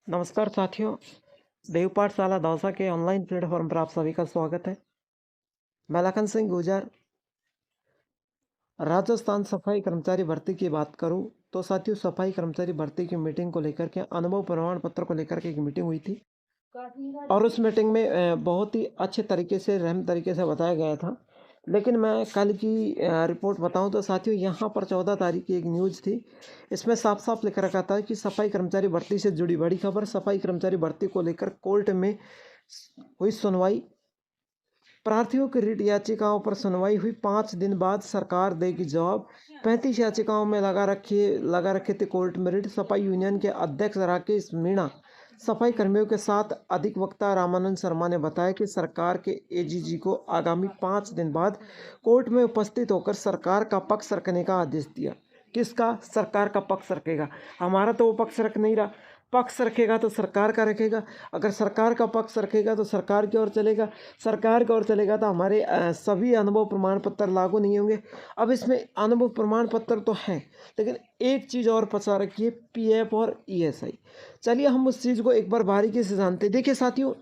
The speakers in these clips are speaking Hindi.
नमस्कार साथियों, देव पाठशाला दौसा के ऑनलाइन प्लेटफॉर्म पर आप सभी का स्वागत है। मैं लखन सिंह गुर्जर। राजस्थान सफाई कर्मचारी भर्ती की बात करूं तो साथियों, सफाई कर्मचारी भर्ती की मीटिंग को लेकर के अनुभव प्रमाण पत्र को लेकर के एक मीटिंग हुई थी और उस मीटिंग में बहुत ही अच्छे तरीके से रहम तरीके से बताया गया था। लेकिन मैं कल की रिपोर्ट बताऊं तो साथियों, यहाँ पर 14 तारीख की एक न्यूज़ थी। इसमें साफ साफ लिख रखा था कि सफाई कर्मचारी भर्ती से जुड़ी बड़ी खबर। सफाई कर्मचारी भर्ती को लेकर कोर्ट में हुई सुनवाई। प्रार्थियों की रिट याचिकाओं पर सुनवाई हुई। 5 दिन बाद सरकार देगी जवाब। 35 याचिकाओं में लगा रखे थे कोर्ट में रिट। सफाई यूनियन के अध्यक्ष राकेश मीणा सफाई कर्मियों के साथ अधिवक्ता रामानंद शर्मा ने बताया कि सरकार के एजीजी को आगामी 5 दिन बाद कोर्ट में उपस्थित होकर सरकार का पक्ष रखने का आदेश दिया। किसका? सरकार का पक्ष रखेगा। हमारा तो वो पक्ष रख नहीं रहा। पक्ष रखेगा तो सरकार का रखेगा। अगर सरकार का पक्ष रखेगा तो सरकार की ओर चलेगा। सरकार की ओर चलेगा तो हमारे सभी अनुभव प्रमाण पत्र लागू नहीं होंगे। अब इसमें अनुभव प्रमाण पत्र तो हैं, लेकिन एक चीज़ और फंसा रखी है, पीएफ और ईएसआई। चलिए हम उस चीज़ को एक बार बारीकी से जानते हैं। देखिए साथियों,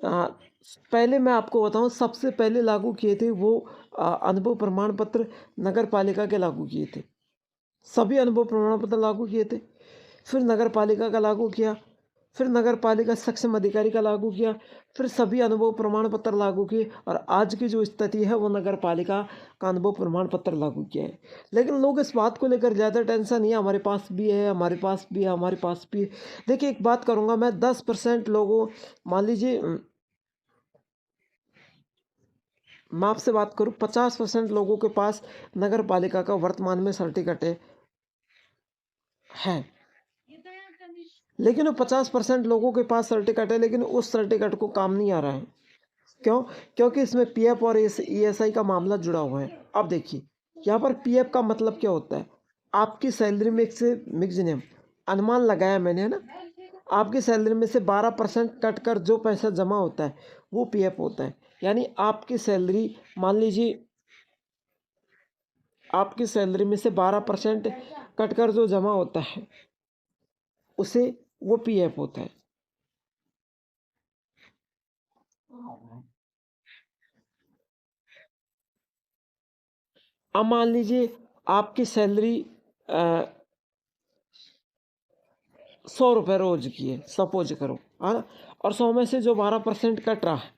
पहले मैं आपको बताऊं, सबसे पहले लागू किए थे वो अनुभव प्रमाण पत्र नगर पालिका के लागू किए थे। सभी अनुभव प्रमाण पत्र लागू किए थे। फिर नगर पालिका का लागू किया, फिर नगर पालिका सक्षम अधिकारी का लागू किया, फिर सभी अनुभव प्रमाण पत्र लागू किए और आज की जो स्थिति है वो नगर पालिका का अनुभव प्रमाण पत्र लागू किया है। लेकिन लोग इस बात को लेकर ज़्यादा टेंशन नहीं है, हमारे पास भी है, हमारे पास भी है, हमारे पास भी है। देखिए एक बात करूँगा मैं, 10% लोगों, मान लीजिए मैं आपसे बात करूँ, 50% लोगों के पास नगर पालिका का वर्तमान में सर्टिफिकेट है। लेकिन वो 50% लोगों के पास सर्टिफिकेट है, लेकिन उस सर्टिफिकेट को काम नहीं आ रहा है। क्यों? क्योंकि इसमें पीएफ और ईएसआई का मामला जुड़ा हुआ है। अब देखिए, यहाँ पर पीएफ का मतलब क्या होता है? आपकी सैलरी में से मैक्सिमम अनुमान लगाया मैंने, है ना, आपकी सैलरी में से 12% कट कर जो पैसा जमा होता है वो पीएफ होता है। यानी आपकी सैलरी, मान लीजिए आपकी सैलरी में से 12% कट कर जो जमा होता है उसे वो पीएफ होता है। अब मान लीजिए आपकी सैलरी 100 रुपये रोज की है, सपोज करो, है ना, और 100 में से जो 12% कट रहा है,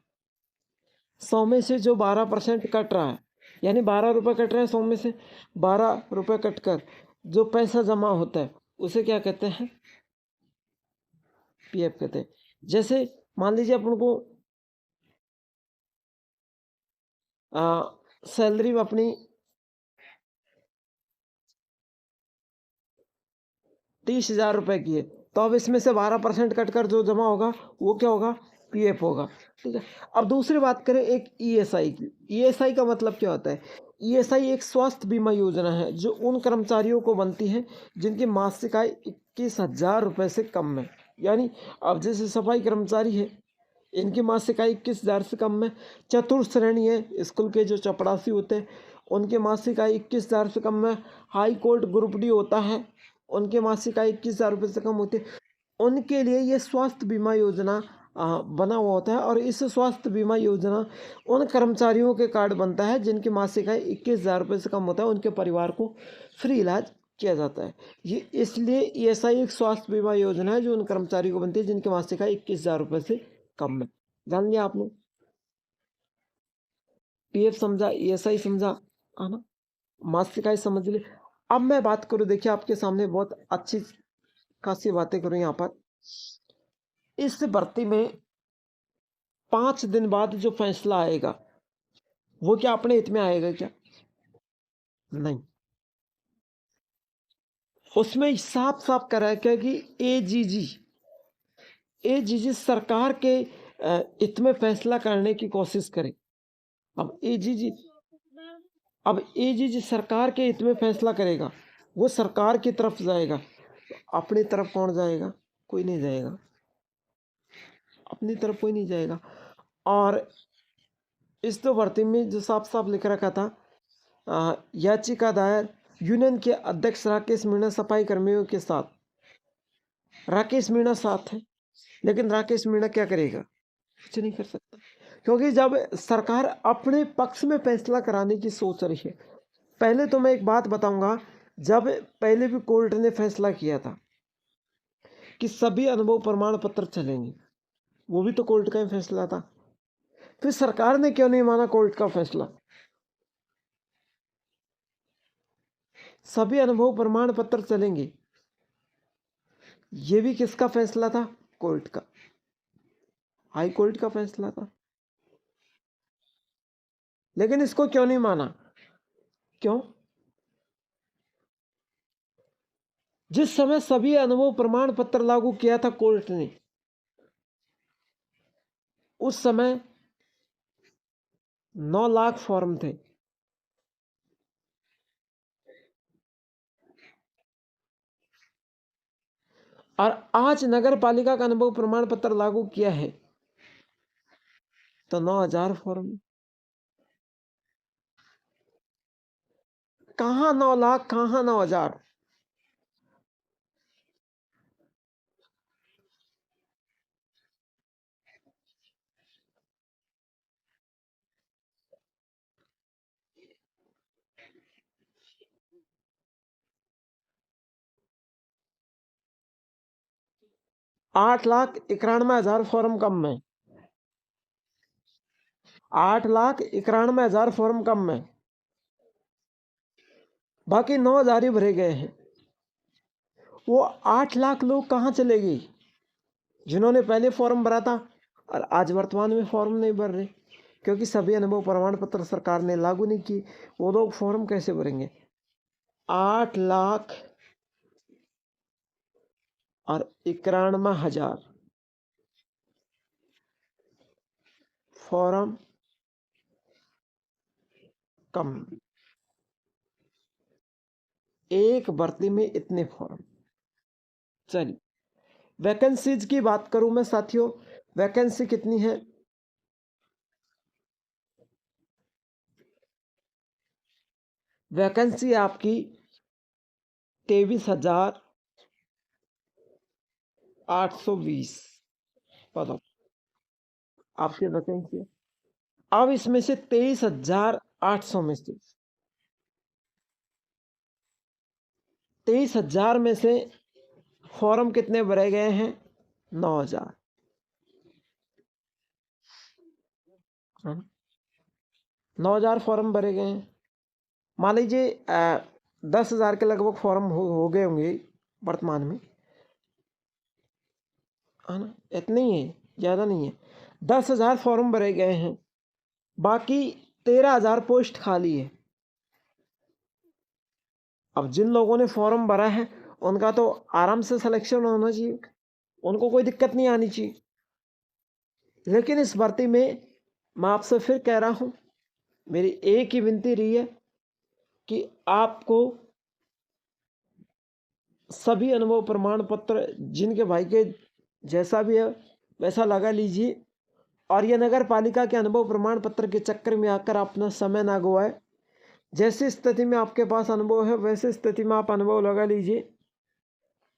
100 में से जो 12% कट रहा है, यानी 12 रुपये कट रहे हैं 100 में से, 12 रुपये कट कर जो पैसा जमा होता है उसे क्या कहते हैं? पीएफ कहते हैं। जैसे मान लीजिए अपन को सैलरी में अपनी 30,000 रुपये की है, तो अब इसमें से 12% कट कर जो जमा होगा वो क्या होगा? पीएफ होगा। ठीक है। अब दूसरी बात करें एक ईएसआई की। ईएसआई का मतलब क्या होता है? ईएसआई एक स्वास्थ्य बीमा योजना है जो उन कर्मचारियों को बनती है जिनकी मासिक आय 21,000 रुपये से कम है। यानी अब जैसे सफाई कर्मचारी है, इनकी मासिक आय 21,000 से कम है। चतुर्थ श्रेणी है, स्कूल के जो चपरासी होते हैं उनकी मासिक आय 21,000 से कम है। हाई कोर्ट ग्रुप डी होता है, उनके मासिक आय 21,000 रुपये से कम होती है। उनके लिए ये स्वास्थ्य बीमा योजना बना हुआ होता है और इस स्वास्थ्य बीमा योजना उन कर्मचारियों के कार्ड बनता है जिनकी मासिक आय 21,000 रुपये से कम होता है। उनके परिवार को फ्री इलाज किया जाता है। ये इसलिए ईएसआई एक स्वास्थ्य बीमा योजना है जो उन कर्मचारियों को बनती है जिनकी मासिक आय 21,000 रुपये से कम है। जान लिया आपने? पीएफ समझा, ईएसआई समझा, है ना, मासिक आय समझ लिए। अब मैं बात करूँ, देखिए आपके सामने बहुत अच्छी खासी बातें करूँ यहाँ पर। इस भर्ती में 5 दिन बाद जो फैसला आएगा वो क्या अपने हित में आएगा क्या? नहीं। उसमें साफ साफ करा है क्या कि एजीजी सरकार के हित में फैसला करने की कोशिश करे। अब एजीजी सरकार के हित में फैसला करेगा, वो सरकार की तरफ जाएगा। तो अपनी तरफ कौन जाएगा? कोई नहीं जाएगा, अपनी तरफ कोई नहीं जाएगा। और इस तो भर्ती में जो साफ साफ लिख रखा था, याचिका दायर यूनियन के अध्यक्ष राकेश मीणा सफाई कर्मियों के साथ राकेश मीणा साथ है, लेकिन राकेश मीणा क्या करेगा? कुछ नहीं कर सकता, क्योंकि जब सरकार अपने पक्ष में फैसला कराने की सोच रही है। पहले तो मैं एक बात बताऊंगा, जब पहले भी कोर्ट ने फैसला किया था कि सभी अनुभव प्रमाण पत्र चलेंगे, वो भी तो कोर्ट का ही फैसला था। फिर सरकार ने क्यों नहीं माना कोर्ट का फैसला? सभी अनुभव प्रमाण पत्र चलेंगे, ये भी किसका फैसला था? कोर्ट का, हाई कोर्ट का फैसला था। लेकिन इसको क्यों नहीं माना? क्यों? जिस समय सभी अनुभव प्रमाण पत्र लागू किया था कोर्ट ने, उस समय 9 लाख फॉर्म थे। और आज नगर पालिका का अनुभव प्रमाण पत्र लागू किया है तो 9,000 फॉर्म। कहाँ 9 लाख, कहाँ 9,000? आठ लाख 91,000 फॉर्म कम में, 8,91,000 फॉर्म कम में, बाकी 9,000 ही भरे गए हैं। वो 8 लाख लोग कहाँ चले गए जिन्होंने पहले फॉर्म भरा था और आज वर्तमान में फॉर्म नहीं भर रहे? क्योंकि सभी अनुभव प्रमाण पत्र सरकार ने लागू नहीं की। वो लोग फॉर्म कैसे भरेंगे? 8,91,000 फॉर्म कम, एक भर्ती में इतने फॉर्म। चलिए, वैकेंसीज की बात करूं मैं साथियों, वैकेंसी कितनी है? वैकेंसी आपकी 23,820 पदों आपकी वैकेंसी है। अब इसमें से 23,800 में से 23,000 में से फॉर्म कितने भरे गए हैं? 9,000। 9,000 फॉर्म भरे गए हैं। मान लीजिए 10,000 के लगभग फॉर्म हो गए होंगे वर्तमान में, है ना? इतने ही है, ज़्यादा नहीं है। 10,000 फॉर्म भरे गए हैं, बाकी 13,000 पोस्ट खाली है। अब जिन लोगों ने फॉर्म भरा है उनका तो आराम से सिलेक्शन होना चाहिए, उनको कोई दिक्कत नहीं आनी चाहिए। लेकिन इस भर्ती में मैं आपसे फिर कह रहा हूँ, मेरी एक ही विनती रही है कि आपको सभी अनुभव प्रमाण पत्र जिनके भाई के जैसा भी है वैसा लगा लीजिए, और ये नगर पालिका के अनुभव प्रमाण पत्र के चक्कर में आकर अपना समय ना गवाए। जैसी स्थिति में आपके पास अनुभव है वैसे स्थिति में आप अनुभव लगा लीजिए।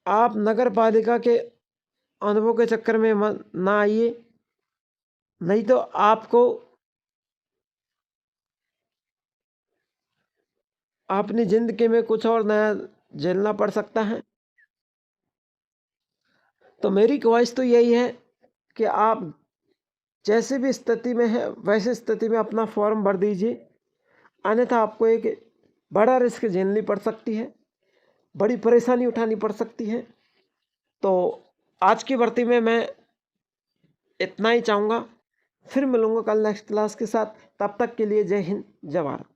आप नगर पालिका के अनुभव के चक्कर में ना आइए, नहीं तो आपको अपनी जिंदगी में कुछ और नया झेलना पड़ सकता है। तो मेरी ख्वाहिश तो यही है कि आप जैसे भी स्थिति में है वैसे स्थिति में अपना फॉर्म भर दीजिए, अन्यथा आपको एक बड़ा रिस्क झेलनी पड़ सकती है, बड़ी परेशानी उठानी पड़ सकती है। तो आज की भर्ती में मैं इतना ही चाहूँगा। फिर मिलूँगा कल नेक्स्ट क्लास के साथ। तब तक के लिए जय हिंद, जय भारत।